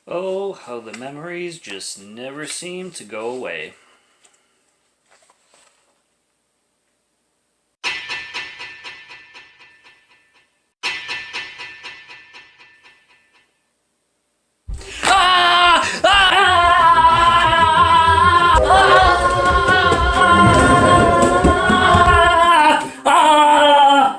Oh, how the memories just never seem to go away. Ah! Ah! Ah! Ah!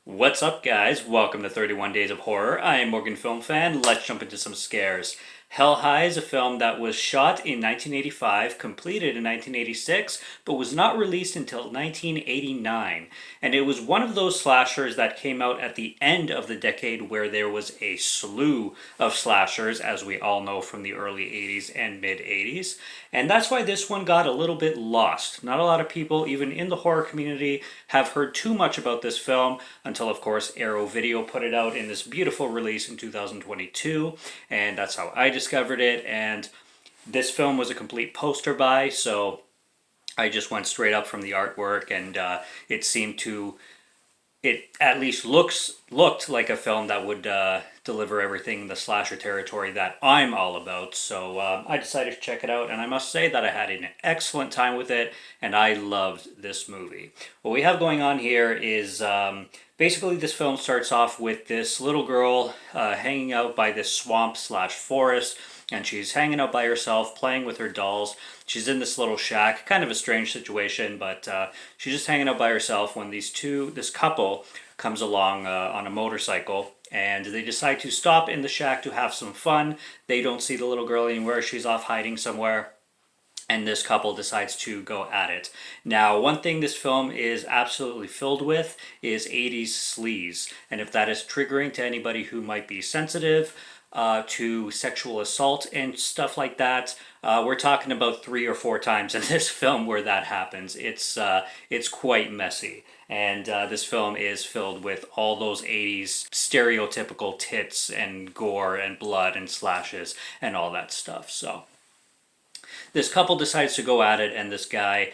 What's up, guys? Welcome to 31 Days of Horror. I am Morgan Film Fan. Let's jump into some scares. Hell High is a film that was shot in 1985, completed in 1986, but was not released until 1989. And it was one of those slashers that came out at the end of the decade where there was a slew of slashers, as we all know from the early 80s and mid 80s. And that's why this one got a little bit lost. Not a lot of people, even in the horror community, have heard too much about this film until, of course, Arrow Video put it out in this beautiful release in 2022. And that's how I discovered it. And this film was a complete poster buy, so I just went straight up from the artwork, and it seemed to, it at least looked like a film that would deliver everything in the slasher territory that I'm all about. So I decided to check it out, and I must say that I had an excellent time with it, and I loved this movie. What we have going on here is basically this film starts off with this little girl hanging out by this swamp slash forest, and she's hanging out by herself playing with her dolls. She's in this little shack, kind of a strange situation, but she's just hanging out by herself when this couple comes along on a motorcycle, and they decide to stop in the shack to have some fun. They don't see the little girl anywhere. She's off hiding somewhere, and this couple decides to go at it. Now, one thing this film is absolutely filled with is 80s sleaze, and if that is triggering to anybody who might be sensitive to sexual assault and stuff like that, we're talking about 3 or 4 times in this film where that happens. It's quite messy, and this film is filled with all those 80s stereotypical tits and gore and blood and slashes and all that stuff. So this couple decides to go at it, and this guy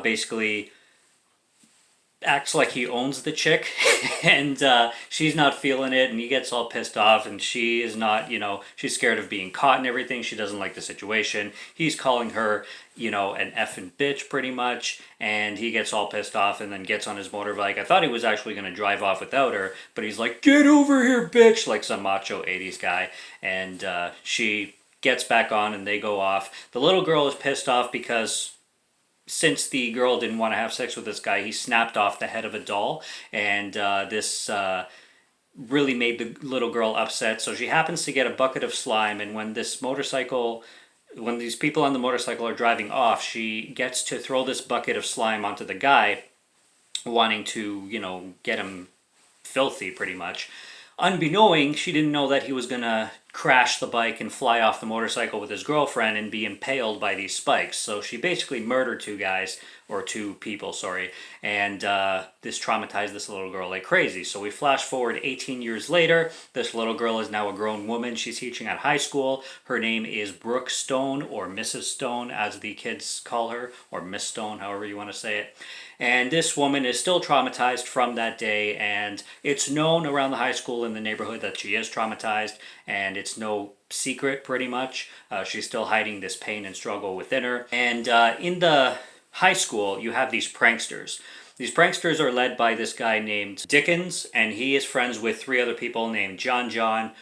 basically acts like he owns the chick, and she's not feeling it, and he gets all pissed off, and she is not, she's scared of being caught and everything. She doesn't like the situation. He's calling her, an effing bitch pretty much, and he gets all pissed off and then gets on his motorbike. I thought he was actually going to drive off without her, but he's like, "Get over here, bitch," like some macho 80s guy, and she gets back on and they go off. The little girl is pissed off because since the girl didn't want to have sex with this guy, he snapped off the head of a doll, and this really made the little girl upset. So she happens to get a bucket of slime, and when these people on the motorcycle are driving off, she gets to throw this bucket of slime onto the guy, wanting to, get him filthy pretty much. Unbeknowing, she didn't know that he was gonna crash the bike and fly off the motorcycle with his girlfriend and be impaled by these spikes. So she basically murdered 2 people, sorry, and this traumatized this little girl like crazy. So we flash forward 18 years later. This little girl is now a grown woman. She's teaching at high school. Her name is Brooke Stone, or Mrs. Stone, as the kids call her, or Miss Stone, however you want to say it. And this woman is still traumatized from that day, and it's known around the high school in the neighborhood that she is traumatized, and it's no secret pretty much. She's still hiding this pain and struggle within her. And in the high school, you have these pranksters. These pranksters are led by this guy named Dickens, and he is friends with 3 other people named John,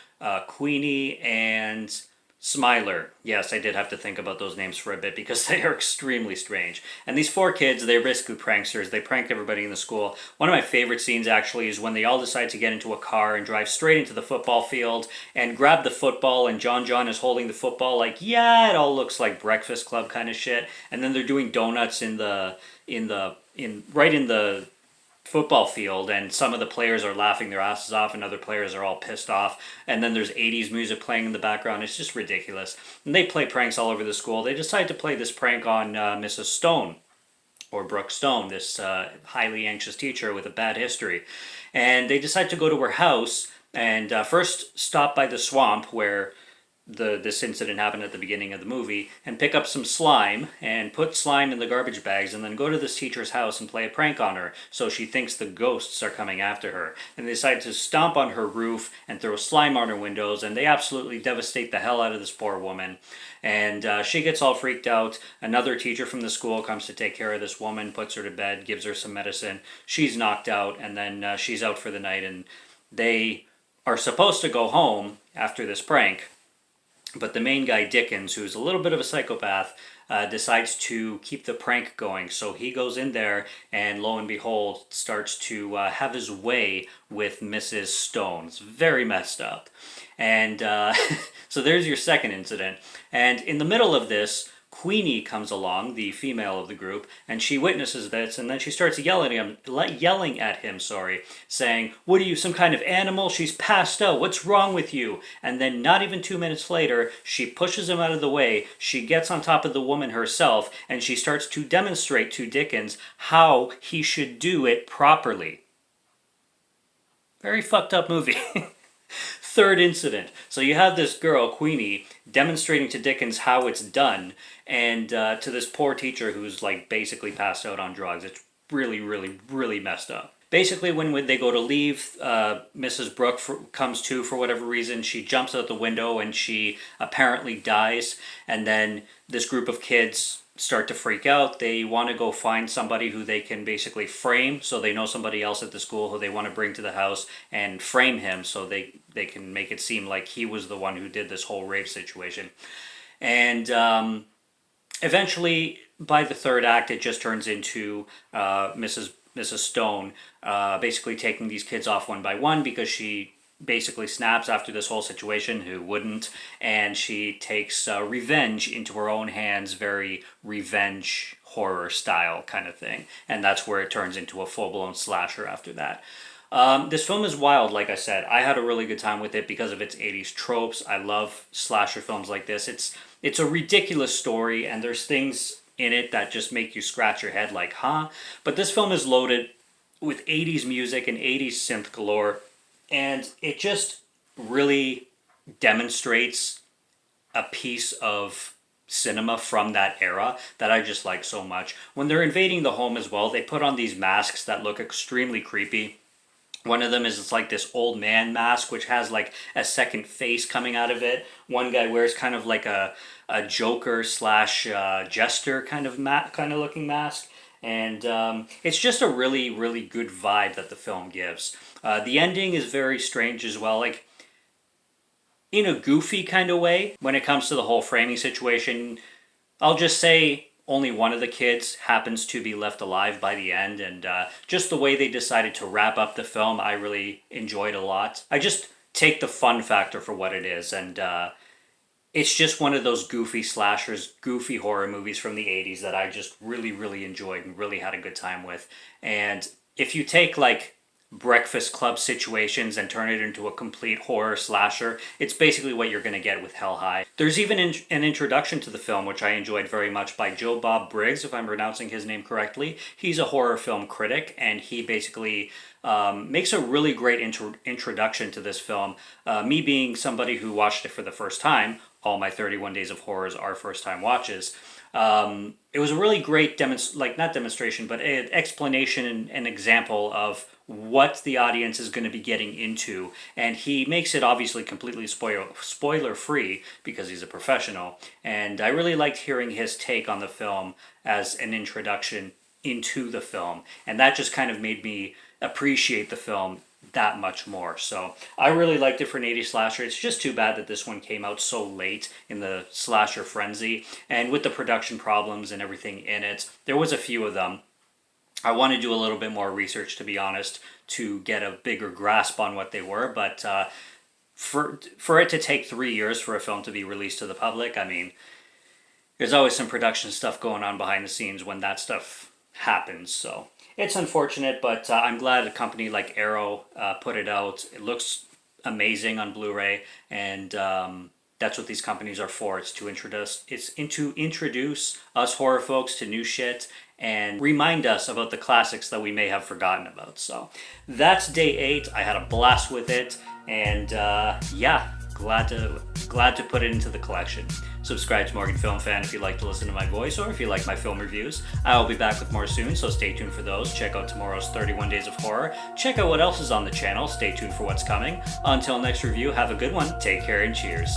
Queenie and Smiler. Yes, I did have to think about those names for a bit because they are extremely strange. And these four kids, they're basically pranksters. They prank everybody in the school. One of my favorite scenes actually is when they all decide to get into a car and drive straight into the football field and grab the football, and John is holding the football like, yeah, it all looks like Breakfast Club kind of shit. And then they're doing donuts right in the football field, and some of the players are laughing their asses off and other players are all pissed off, and then there's 80s music playing in the background. It's just ridiculous. And they play pranks all over the school. They decide to play this prank on Mrs. Stone, or Brooke Stone, this highly anxious teacher with a bad history. And they decide to go to her house and first stop by the swamp where this incident happened at the beginning of the movie, and pick up some slime and put slime in the garbage bags, and then go to this teacher's house and play a prank on her so she thinks the ghosts are coming after her. And they decide to stomp on her roof and throw slime on her windows, and they absolutely devastate the hell out of this poor woman. And she gets all freaked out. Another teacher from the school comes to take care of this woman, puts her to bed, gives her some medicine. She's knocked out, and then she's out for the night, and they are supposed to go home after this prank. But the main guy, Dickens, who's a little bit of a psychopath, decides to keep the prank going. So he goes in there and lo and behold starts to have his way with Mrs. Stone. It's very messed up. And so there's your second incident. And in the middle of this, Queenie comes along, the female of the group, and she witnesses this, and then she starts yelling at him, saying, "What are you, some kind of animal? She's passed out. What's wrong with you?" And then not even 2 minutes later, she pushes him out of the way, she gets on top of the woman herself, and she starts to demonstrate to Dickens how he should do it properly. Very fucked up movie. Third incident. So you have this girl, Queenie, demonstrating to Dickens how it's done, and to this poor teacher who's like basically passed out on drugs. It's really, really, really messed up. Basically, when they go to leave, Mrs. Brooke comes to for whatever reason. She jumps out the window and she apparently dies. And then this group of kids start to freak out. They want to go find somebody who they can basically frame. So they know somebody else at the school who they want to bring to the house and frame him so they can make it seem like he was the one who did this whole rape situation. And eventually, by the third act, it just turns into Mrs. Stone basically taking these kids off one by one because she basically snaps after this whole situation. Who wouldn't? And she takes revenge into her own hands, very revenge horror style kind of thing. And that's where it turns into a full-blown slasher after that. This film is wild, like I said. I had a really good time with it because of its 80s tropes. I love slasher films like this. It's a ridiculous story, and there's things in it that just make you scratch your head like, huh? But this film is loaded with 80s music and 80s synth galore, and it just really demonstrates a piece of cinema from that era that I just like so much. When they're invading the home as well, they put on these masks that look extremely creepy. One of them is it's like this old man mask, which has like a second face coming out of it. One guy wears kind of like a Joker slash jester kind of looking mask. And it's just a really, really good vibe that the film gives. The ending is very strange as well, like in a goofy kind of way. When it comes to the whole framing situation, I'll just say only one of the kids happens to be left alive by the end, and just the way they decided to wrap up the film, I really enjoyed a lot. I just take the fun factor for what it is, and it's just one of those goofy slashers, goofy horror movies from the 80s that I just really, really enjoyed and really had a good time with. And if you take like Breakfast Club situations and turn it into a complete horror slasher, it's basically what you're going to get with Hell High. There's even an introduction to the film, which I enjoyed very much, by Joe Bob Briggs, if I'm pronouncing his name correctly. He's a horror film critic, and he basically makes a really great introduction to this film. Me being somebody who watched it for the first time, all my 31 Days of Horrors are first-time watches. It was a really great not demonstration, but an explanation and an example of what the audience is going to be getting into, and he makes it obviously completely spoiler free because he's a professional. And I really liked hearing his take on the film as an introduction into the film, and that just kind of made me appreciate the film that much more. So I really liked it for an 80s slasher. It's just too bad that this one came out so late in the slasher frenzy, and with the production problems and everything in it, there was a few of them. I want to do a little bit more research, to be honest, to get a bigger grasp on what they were, but for it to take 3 years for a film to be released to the public, I mean, there's always some production stuff going on behind the scenes when that stuff happens. So it's unfortunate, but I'm glad a company like Arrow put it out. It looks amazing on Blu-ray, and that's what these companies are for. It's to introduce us horror folks to new shit and remind us about the classics that we may have forgotten about. So that's day 8. I had a blast with it, and yeah, glad to put it into the collection. Subscribe to Morgan Film Fan if you like to listen to my voice, or if you like my film reviews. I will be back with more soon, so stay tuned for those. Check out tomorrow's 31 Days of Horror. Check out what else is on the channel. Stay tuned for what's coming. Until next review, have a good one. Take care and cheers.